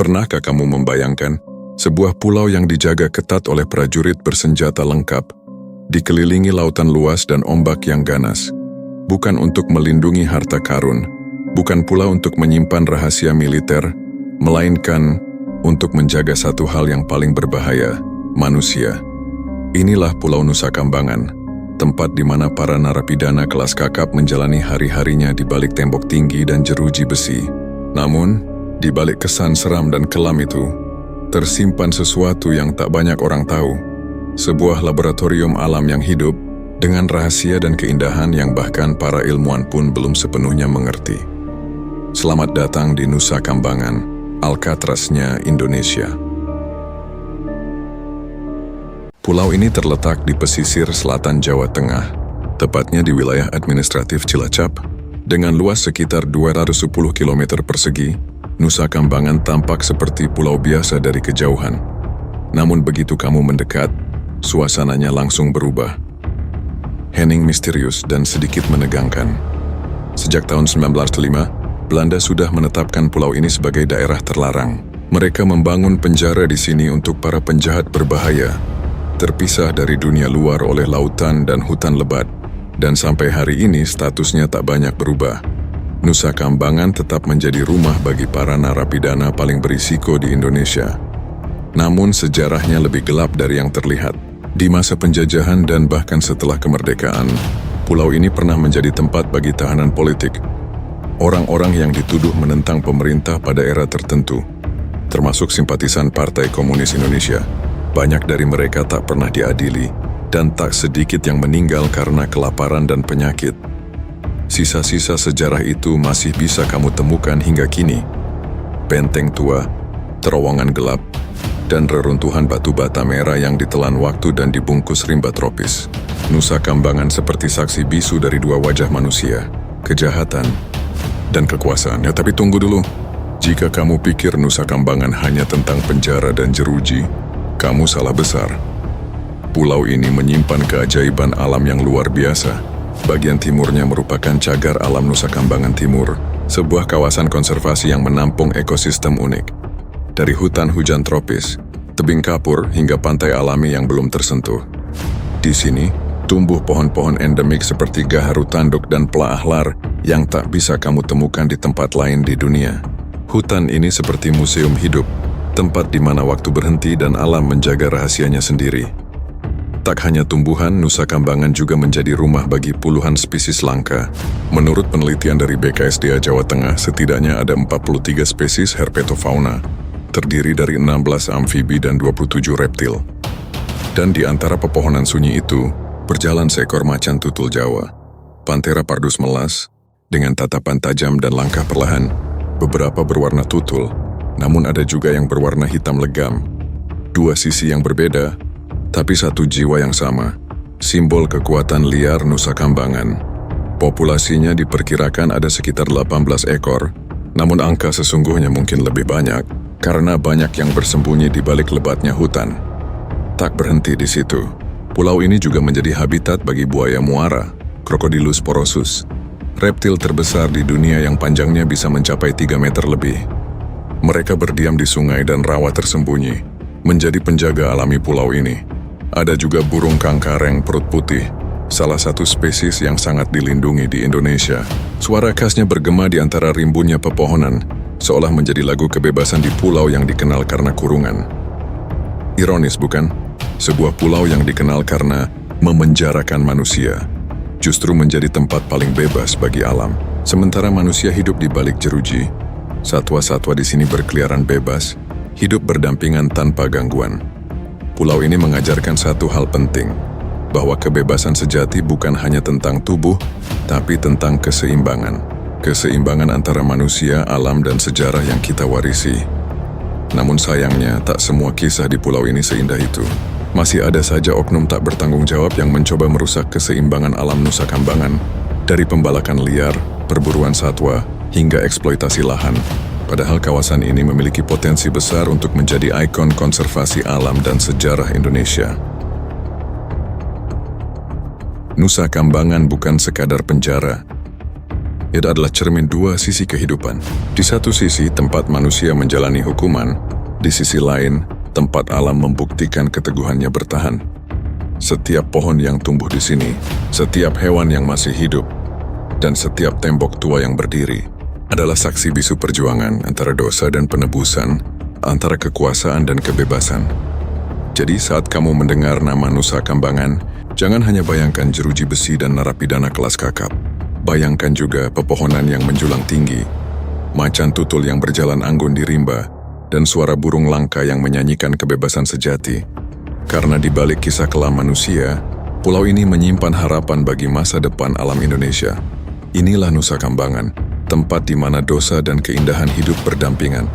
Pernahkah kamu membayangkan sebuah pulau yang dijaga ketat oleh prajurit bersenjata lengkap, dikelilingi lautan luas dan ombak yang ganas, bukan untuk melindungi harta karun, bukan pula untuk menyimpan rahasia militer, melainkan untuk menjaga satu hal yang paling berbahaya, manusia. Inilah Pulau Nusa Kambangan, tempat di mana para narapidana kelas kakap menjalani hari-harinya di balik tembok tinggi dan jeruji besi. Namun, di balik kesan seram dan kelam itu, tersimpan sesuatu yang tak banyak orang tahu. Sebuah laboratorium alam yang hidup, dengan rahasia dan keindahan yang bahkan para ilmuwan pun belum sepenuhnya mengerti. Selamat datang di Nusa Kambangan, Alcatraznya Indonesia. Pulau ini terletak di pesisir selatan Jawa Tengah, tepatnya di wilayah administratif Cilacap, dengan luas sekitar 210 km persegi. Nusa Kambangan tampak seperti pulau biasa dari kejauhan. Namun begitu kamu mendekat, suasananya langsung berubah. Hening misterius dan sedikit menegangkan. Sejak tahun 1905, Belanda sudah menetapkan pulau ini sebagai daerah terlarang. Mereka membangun penjara di sini untuk para penjahat berbahaya, terpisah dari dunia luar oleh lautan dan hutan lebat. Dan sampai hari ini statusnya tak banyak berubah. Nusa Kambangan tetap menjadi rumah bagi para narapidana paling berisiko di Indonesia. Namun sejarahnya lebih gelap dari yang terlihat. Di masa penjajahan dan bahkan setelah kemerdekaan, pulau ini pernah menjadi tempat bagi tahanan politik. Orang-orang yang dituduh menentang pemerintah pada era tertentu, termasuk simpatisan Partai Komunis Indonesia. Banyak dari mereka tak pernah diadili, dan tak sedikit yang meninggal karena kelaparan dan penyakit. Sisa-sisa sejarah itu masih bisa kamu temukan hingga kini. Benteng tua, terowongan gelap, dan reruntuhan batu bata merah yang ditelan waktu dan dibungkus rimba tropis. Nusa Kambangan seperti saksi bisu dari dua wajah manusia, kejahatan dan kekuasaan. Ya, tapi tunggu dulu. Jika kamu pikir Nusa Kambangan hanya tentang penjara dan jeruji, kamu salah besar. Pulau ini menyimpan keajaiban alam yang luar biasa. Bagian timurnya merupakan cagar alam Nusa Kambangan Timur, sebuah kawasan konservasi yang menampung ekosistem unik. Dari hutan hujan tropis, tebing kapur hingga pantai alami yang belum tersentuh. Di sini, tumbuh pohon-pohon endemik seperti gaharu tanduk dan pelaahlar yang tak bisa kamu temukan di tempat lain di dunia. Hutan ini seperti museum hidup, tempat di mana waktu berhenti dan alam menjaga rahasianya sendiri. Tak hanya tumbuhan, Nusa Kambangan juga menjadi rumah bagi puluhan spesies langka. Menurut penelitian dari BKSDA Jawa Tengah, setidaknya ada 43 spesies herpetofauna, terdiri dari 16 amfibi dan 27 reptil. Dan di antara pepohonan sunyi itu, berjalan seekor macan tutul Jawa, Panthera pardus melas, dengan tatapan tajam dan langkah perlahan. Beberapa berwarna tutul, namun ada juga yang berwarna hitam legam. Dua sisi yang berbeda, tapi satu jiwa yang sama, simbol kekuatan liar Nusa Kambangan. Populasinya diperkirakan ada sekitar 18 ekor, namun angka sesungguhnya mungkin lebih banyak, karena banyak yang bersembunyi di balik lebatnya hutan. Tak berhenti di situ, pulau ini juga menjadi habitat bagi buaya muara, Crocodylus porosus, reptil terbesar di dunia yang panjangnya bisa mencapai 3 meter lebih. Mereka berdiam di sungai dan rawa tersembunyi, menjadi penjaga alami pulau ini. Ada juga burung kangkareng perut putih, salah satu spesies yang sangat dilindungi di Indonesia. Suara khasnya bergema di antara rimbunnya pepohonan, seolah menjadi lagu kebebasan di pulau yang dikenal karena kurungan. Ironis bukan? Sebuah pulau yang dikenal karena memenjarakan manusia, justru menjadi tempat paling bebas bagi alam. Sementara manusia hidup di balik jeruji, satwa-satwa di sini berkeliaran bebas, hidup berdampingan tanpa gangguan. Pulau ini mengajarkan satu hal penting, bahwa kebebasan sejati bukan hanya tentang tubuh, tapi tentang keseimbangan. Keseimbangan antara manusia, alam, dan sejarah yang kita warisi. Namun sayangnya, tak semua kisah di pulau ini seindah itu. Masih ada saja oknum tak bertanggung jawab yang mencoba merusak keseimbangan alam Nusa Kambangan, dari pembalakan liar, perburuan satwa, hingga eksploitasi lahan. Padahal kawasan ini memiliki potensi besar untuk menjadi ikon konservasi alam dan sejarah Indonesia. Nusa Kambangan bukan sekadar penjara. Itu adalah cermin dua sisi kehidupan. Di satu sisi, tempat manusia menjalani hukuman. Di sisi lain, tempat alam membuktikan keteguhannya bertahan. Setiap pohon yang tumbuh di sini, setiap hewan yang masih hidup, dan setiap tembok tua yang berdiri adalah saksi bisu perjuangan antara dosa dan penebusan, antara kekuasaan dan kebebasan. Jadi saat kamu mendengar nama Nusa Kambangan, jangan hanya bayangkan jeruji besi dan narapidana kelas kakap. Bayangkan juga pepohonan yang menjulang tinggi, macan tutul yang berjalan anggun di rimba, dan suara burung langka yang menyanyikan kebebasan sejati. Karena di balik kisah kelam manusia, pulau ini menyimpan harapan bagi masa depan alam Indonesia. Inilah Nusa Kambangan, tempat di mana dosa dan keindahan hidup berdampingan.